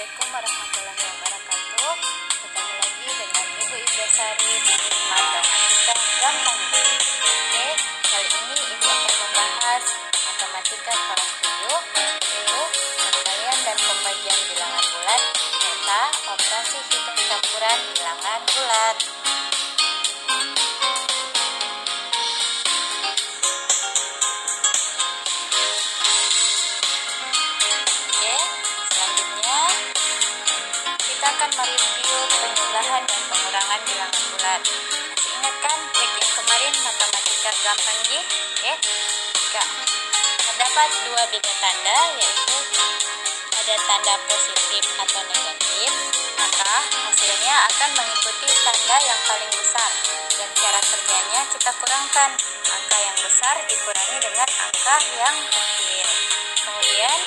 Assalamualaikum warahmatullahi wabarakatuh. Ketemu lagi dengan Ibu Ibrasari di Matematika Gampang. Oke, kali ini Ibu akan membahas matematika kelas 7, yaitu perkalian dan pembagian bilangan bulat serta operasi hitung campuran bilangan bulat. Kita akan mereview penjumlahan dan pengurangan bilangan bulat. Masih ingat kan trik yang kemarin matematika gampang G? Oke. Jika terdapat dua beda tanda, yaitu ada tanda positif atau negatif, maka hasilnya akan mengikuti tanda yang paling besar. Dan cara kerjanya kita kurangkan. Angka yang besar dikurangi dengan angka yang kecil. Kemudian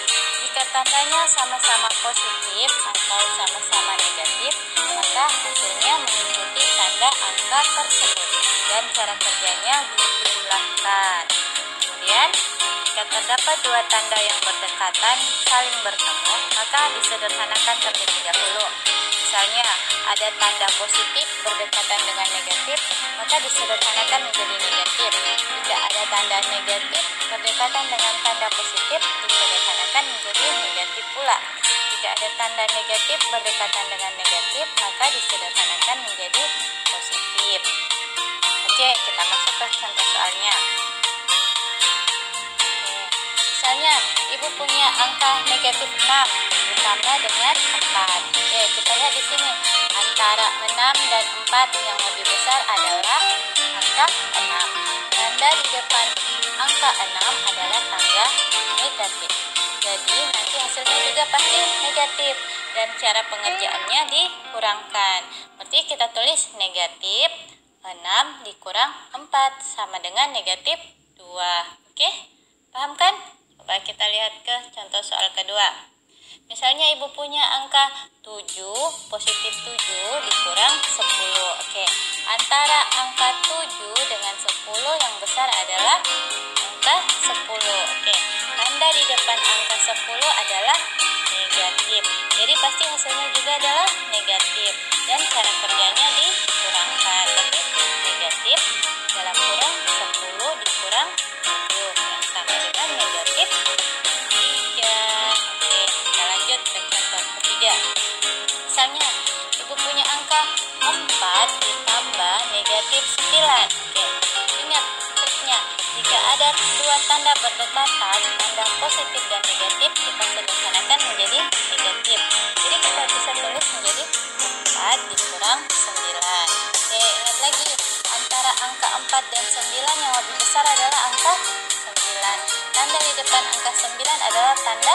jika tandanya sama-sama positif atau sama-sama negatif, maka hasilnya mengikuti tanda angka tersebut dan cara kerjanya dijumlahkan. Kemudian jika terdapat dua tanda yang berdekatan saling bertemu, maka disederhanakan terlebih dahulu. Misalnya ada tanda positif berdekatan dengan negatif, maka disederhanakan menjadi negatif. Jika ada tanda negatif berdekatan dengan tanda positif, disederhanakan menjadi negatif pula. Jika ada tanda negatif berdekatan dengan negatif, maka disederhanakan menjadi positif. Oke, kita masuk ke contoh soalnya. Misalnya, Ibu punya angka negatif 6 ditambah dengan 4. Oke, kita lihat di sini. Antara 6 dan 4 yang lebih besar adalah angka 6. Tanda di depan angka 6 adalah tanda negatif. Jadi, nanti hasilnya juga pasti negatif. Dan cara pengerjaannya dikurangkan. Berarti kita tulis negatif 6 dikurang 4 sama dengan negatif 2. Oke, paham kan? Coba kita lihat ke contoh soal kedua. Misalnya Ibu punya angka 7, positif 7 dikurang 10. Oke, antara angka 7 dengan 10 yang besar adalah angka 10. Oke, tanda di depan angka 10 adalah negatif. Jadi pasti hasilnya juga adalah negatif. Dan cara kerjanya dikurangkan. Berarti negatif dalam kurung 10 dikurang 7 yang sama dengan negatif 3. Oke, kita lanjut ke contoh ketiga. Misalnya Ibu punya angka 4 ditambah negatif 9. Oke, ingat triknya. Jika ada dua tanda berdekatan, tanda positif dan negatif, kita sederhanakan menjadi negatif. Jadi kita bisa tulis menjadi 4 dikurang 9. Oke, ingat lagi, antara angka 4 dan 9 yang lebih besar adalah angka 9. Tanda di depan angka 9 adalah tanda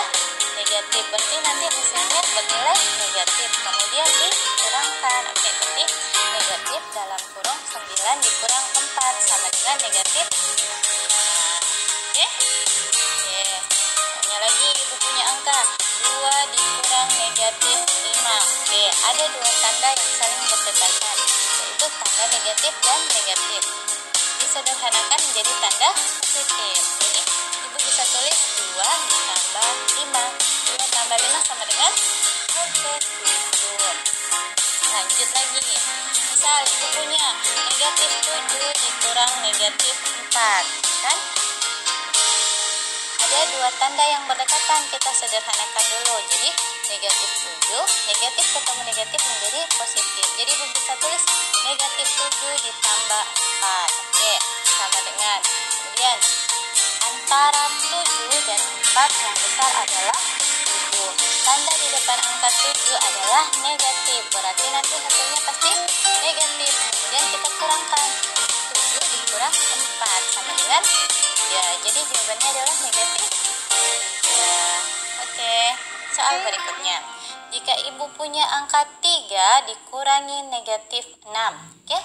negatif. Berarti nanti hasilnya bernilai negatif. Kemudian dikurangkan. Oke, berarti negatif dalam kurung 9 dikurang 4 sama dengan negatif 5. Oke. Tanya lagi, Ibu punya angka 2 dikurang negatif 5. Oke, ada dua tanda yang saling berdekatan, yaitu tanda negatif dan negatif. Disederhanakan menjadi tanda positif. Jadi Ibu bisa tulis 2 ditambah 5. 2 tambah 5 sama dengan 7. Lanjut lagi. Misal Ibu punya negatif 7 dikurang negatif 4. Kan? Ada dua tanda yang berdekatan, kita sederhanakan dulu. Jadi negatif 7, negatif ketemu negatif menjadi positif. Jadi Ibu bisa tulis negatif 7 ditambah 4. Oke, sama dengan. Kemudian antara 7 dan 4 yang besar adalah 7. Tanda di depan angka 7 adalah negatif. Berarti nanti hasilnya pasti negatif. Kemudian kita kurangkan. 7 dikurang 4 sama dengan ya, jadi jawabannya adalah negatif 3. Oke, soal berikutnya. Jika Ibu punya angka 3 dikurangi negatif 6. Oke,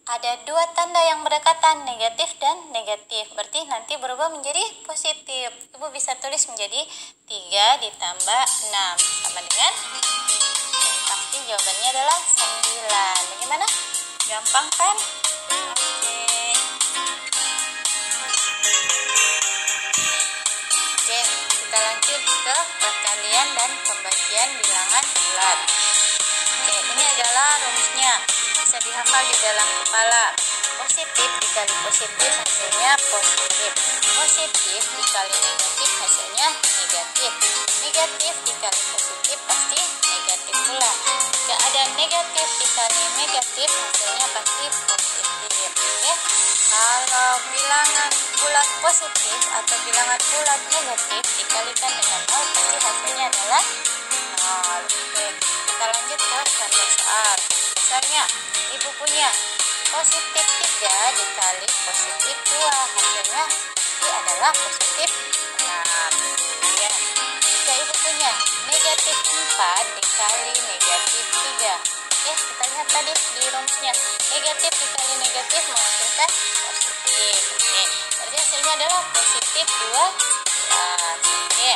ada dua tanda yang berdekatan, negatif dan negatif. Berarti nanti berubah menjadi positif. Ibu bisa tulis menjadi 3 ditambah 6 sama dengan pasti jawabannya adalah 9. Bagaimana? Gampang kan? Oke, kita lanjut ke perkalian dan pembagian bilangan bulat. Oke, ini adalah rumusnya, bisa dihafal di dalam kepala. Positif dikali positif hasilnya positif. Positif dikali negatif hasilnya negatif. Negatif dikali positif pasti negatif pula. Jika ada negatif dikali negatif hasilnya pasti positif. Oke. Kalau bilangan bulat positif atau bilangan bulat negatif dikalikan dengan 0 pasti hasilnya adalah 0. Oke, kita lanjut ke contoh soal. Misalnya, ibu punya positif 3 dikali positif 2, hasilnya ini adalah positif 6. Ya. Jika ibu punya negatif 4 dikali negatif 3, ya kita lihat tadi di rumusnya, negatif dikali negatif menghasilkan positif. Oke, berarti hasilnya adalah positif 12. Oke,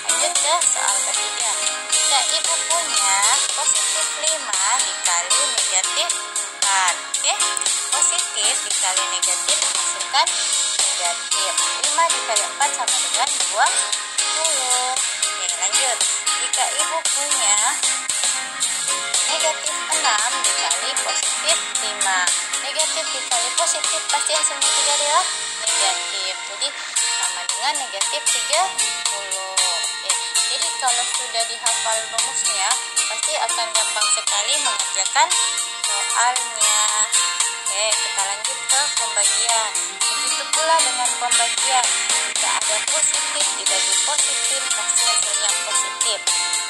lanjut ke soal ketiga. Jika ibu punya positif 5 dikali negatif 4, oke, positif dikali negatif menghasilkan negatif. 5 dikali 4 sama dengan 20. Oke, lanjut. Jika ibu punya negatif 6 dikali positif 5, negatif dikali positif pasti hasilnya juga adalah negatif, jadi sama dengan negatif 30. Oke, jadi kalau sudah dihafal rumusnya pasti akan gampang sekali mengerjakan soalnya. Oke, kita lanjut ke pembagian. Begitu pula dengan pembagian, jika ada positif dibagi positif pasti hasilnya positif.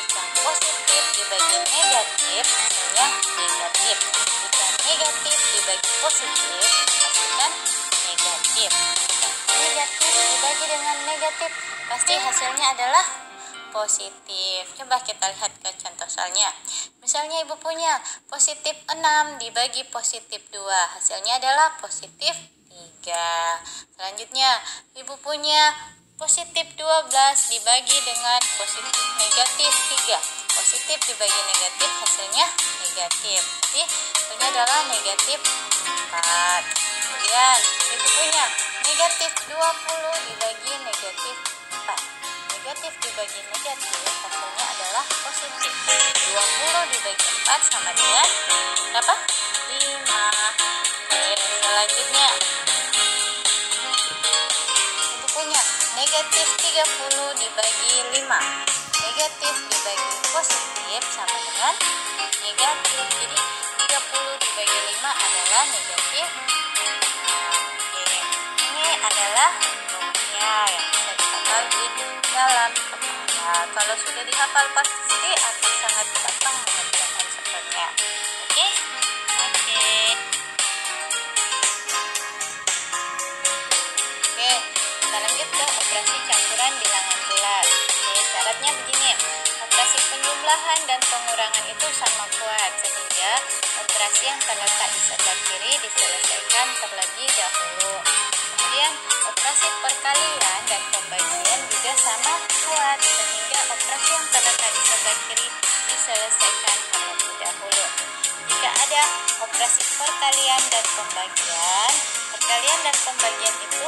Jika positif dibagi negatif hasilnya negatif. Jika negatif dibagi positif hasilkan negatif. Jika negatif dibagi dengan negatif pasti hasilnya adalah positif. Coba kita lihat ke contoh soalnya. Misalnya ibu punya positif 6 dibagi positif 2, hasilnya adalah positif 3. Selanjutnya ibu punya positif 12 dibagi dengan positif negatif 3, positif dibagi negatif hasilnya negatif, jadi hasilnya adalah negatif 4. Kemudian ibu punya negatif 20 dibagi negatif 4, negatif dibagi negatif hasilnya adalah positif. 20 dibagi 4 sama dengan berapa? 5. Selanjutnya ibu punya negatif 30 dibagi 5, negatif dibagi positif sama dengan negatif, jadi 30 dibagi 5 adalah negatif. Oke, ini adalah rumusnya yang bisa dihafal di dalam kepala. Kalau sudah dihafal pasti akan sangat gampang mengerjakan soalnya. Oke. Oke, kita lanjut ke operasi campuran bilangan bulat. Oke, syaratnya begini. Operasi penjumlahan dan pengurangan itu sama kuat, sehingga operasi yang terletak di sebelah kiri diselesaikan terlebih dahulu. Kemudian operasi perkalian dan pembagian juga sama kuat, sehingga operasi yang terletak di sebelah kiri diselesaikan terlebih dahulu. Jika ada operasi perkalian dan pembagian itu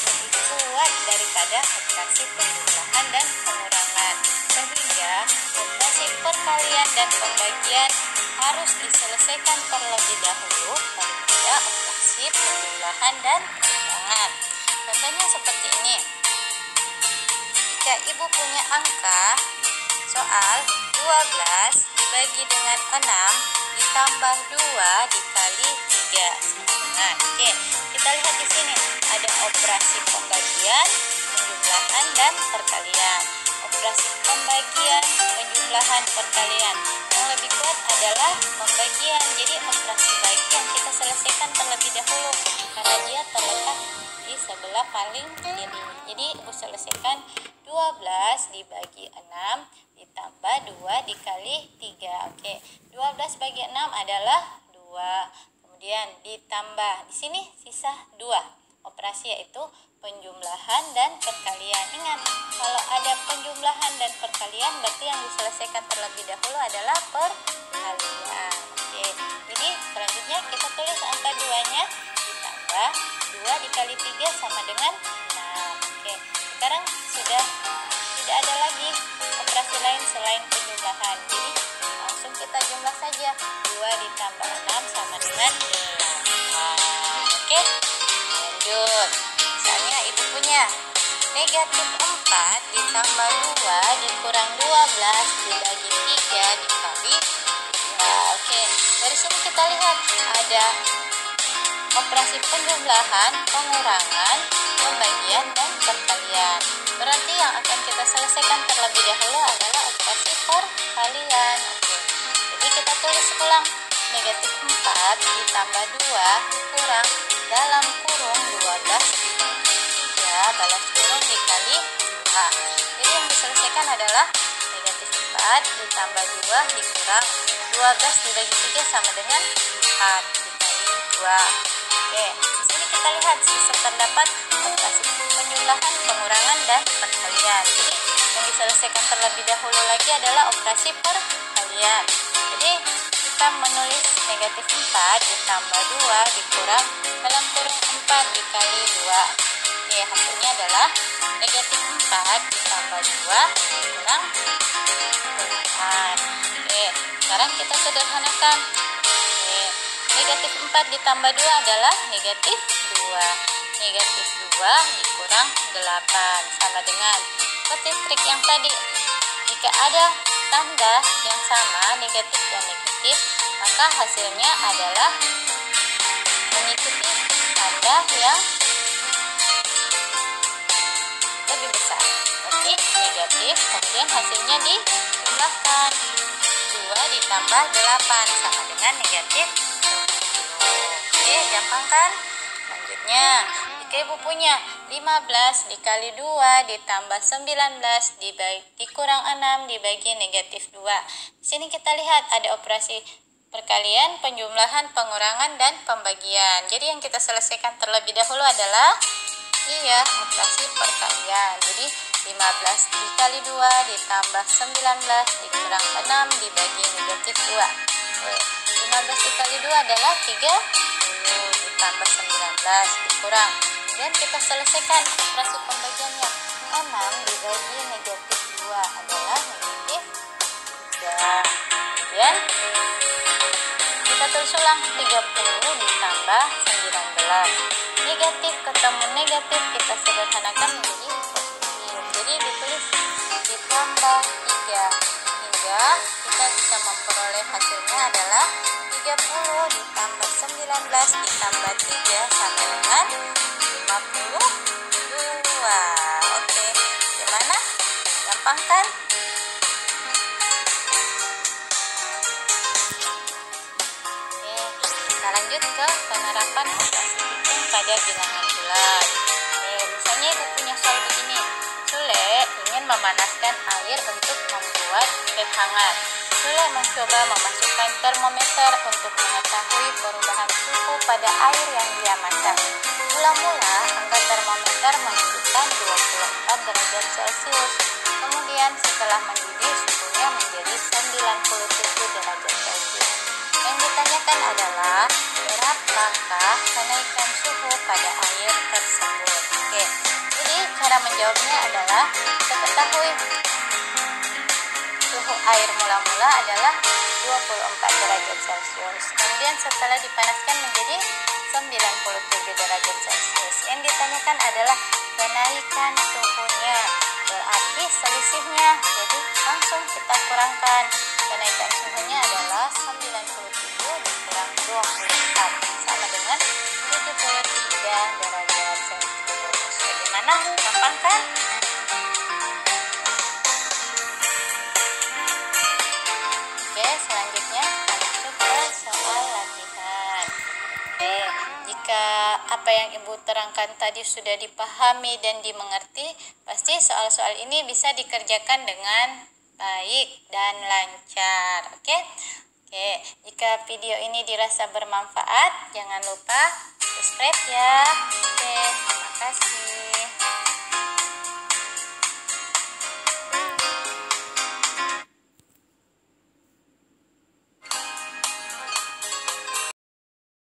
lebih kuat daripada operasi penjumlahan dan pengurangan, sehingga operasi perkalian dan pembagian harus diselesaikan terlebih dahulu daripada operasi penjumlahan dan pengurangan. Contohnya seperti ini. Jika ibu punya angka soal 12 dibagi dengan 6 ditambah 2 dikali 3 sama dengan. Oke, kita lihat di sini ada operasi pembagian, penjumlahan dan perkalian. Operasi pembagian, penjumlahan, perkalian. Yang lebih kuat adalah pembagian. Jadi operasi bagi yang kita selesaikan terlebih dahulu karena dia terletak di sebelah paling kiri. Jadi ibu selesaikan 12 dibagi 6 ditambah 2 dikali 3. Oke, 12 bagi 6 adalah 2. Kemudian ditambah, di sini sisa 2. Operasi yaitu penjumlahan dan perkalian. Ingat, kalau ada penjumlahan dan perkalian berarti yang diselesaikan terlebih dahulu adalah perkalian. Oke, jadi selanjutnya kita tulis angka 2-nya ditambah 2 dikali 3 sama dengan 6. Oke, sekarang sudah tidak memiliki operasi lain selain penjumlahan. Jadi langsung kita jumlah saja. 2 ditambah 6 sama dengan 8. Oke, lanjut. Misalnya ibu punya negatif 4 ditambah 2 dikurang 12 dibagi 3 dikali 2. Oke, dari sini kita lihat ada operasi penjumlahan, pengurangan, pembagian, dan perkalian. Berarti yang akan kita selesaikan terlebih dahulu adalah operasi perkalian. Oke, jadi kita tulis ulang. Negatif 4 ditambah 2 dikurang dalam kurung 12 dibagi 3 balas kurung dikali 2. Jadi yang diselesaikan adalah negatif 4 ditambah 2 dikurang 12 dibagi 3 sama dengan 4 dikali 2. Oke, di sini kita lihat sisa terdapat operasi penjumlahan, pengurangan, dan perkalian. Jadi yang diselesaikan terlebih dahulu lagi adalah operasi perkalian. Jadi kita menulis negatif 4 ditambah 2 dikurang dalam kurung 4 dikali 2. Oke, hasilnya adalah negatif 4 ditambah 2 dikurang 8. Oke, sekarang kita sederhanakan. Oke, negatif 4 ditambah 2 adalah negatif 2. Negatif 2 dikurang 8 sama dengan seperti trik yang tadi. Jika ada tanda yang sama, negatif dan negatif, maka hasilnya adalah mengikuti tanda yang lebih besar. Berarti negatif, kemudian hasilnya dijumlahkan. 2 ditambah 8 sama dengan negatif 20. Oke, gampang kan? Selanjutnya, jika ibu punya 15 dikali 2 ditambah 19 dikurang 6 dibagi negatif 2. Di sini kita lihat ada operasi perkalian, penjumlahan, pengurangan, dan pembagian. Jadi yang kita selesaikan terlebih dahulu adalah operasi perkalian. Jadi 15 dikali 2 ditambah 19 dikurang 6 dibagi negatif 2. 15 dikali 2 adalah 30 ditambah 19 dikurang. Dan kita selesaikan operasi pembagiannya. 6 dibagi negatif 2 adalah negatif 3. Kemudian kita tulis ulang 30 ditambah 19. Negatif ketemu negatif kita sederhanakan menjadi positif. Jadi ditulis ditambah 3 hingga kita bisa memperoleh hasilnya adalah 30 ditambah 19 ditambah 3 sama dengan 52. Oke, gimana? Gampang kan? Kita lanjut ke penerapan operasi hitung pada bilangan bulat. Misalnya ibu punya soal begini. Sule ingin memanaskan air untuk membuat teh hangat. Sule mencoba memasukkan termometer untuk mengetahui perubahan suhu pada air yang dia masak. Mula-mula angka termometer menunjukkan 24 derajat Celcius. Kemudian setelah mendidih suhunya menjadi 97 derajat Celcius. Yang ditanyakan adalah berapakah kenaikan suhu pada air tersebut. Oke, jadi cara menjawabnya adalah kita ketahui suhu air mula-mula adalah 24 derajat Celcius. Kemudian setelah dipanaskan menjadi 97 derajat Celcius. Yang ditanyakan adalah kenaikan suhunya. Berarti selisihnya. Jadi langsung kita kurangkan. Kenaikan suhunya adalah 97 dikurang 24 sama dengan 73 derajat Celcius. Bagaimana? Gampang kan? Oke, selanjutnya masuk ke soal latihan. Oke, jika apa yang ibu terangkan tadi sudah dipahami dan dimengerti, pasti soal-soal ini bisa dikerjakan dengan baik dan lancar. Oke, jika video ini dirasa bermanfaat, jangan lupa subscribe ya. Oke, terima kasih.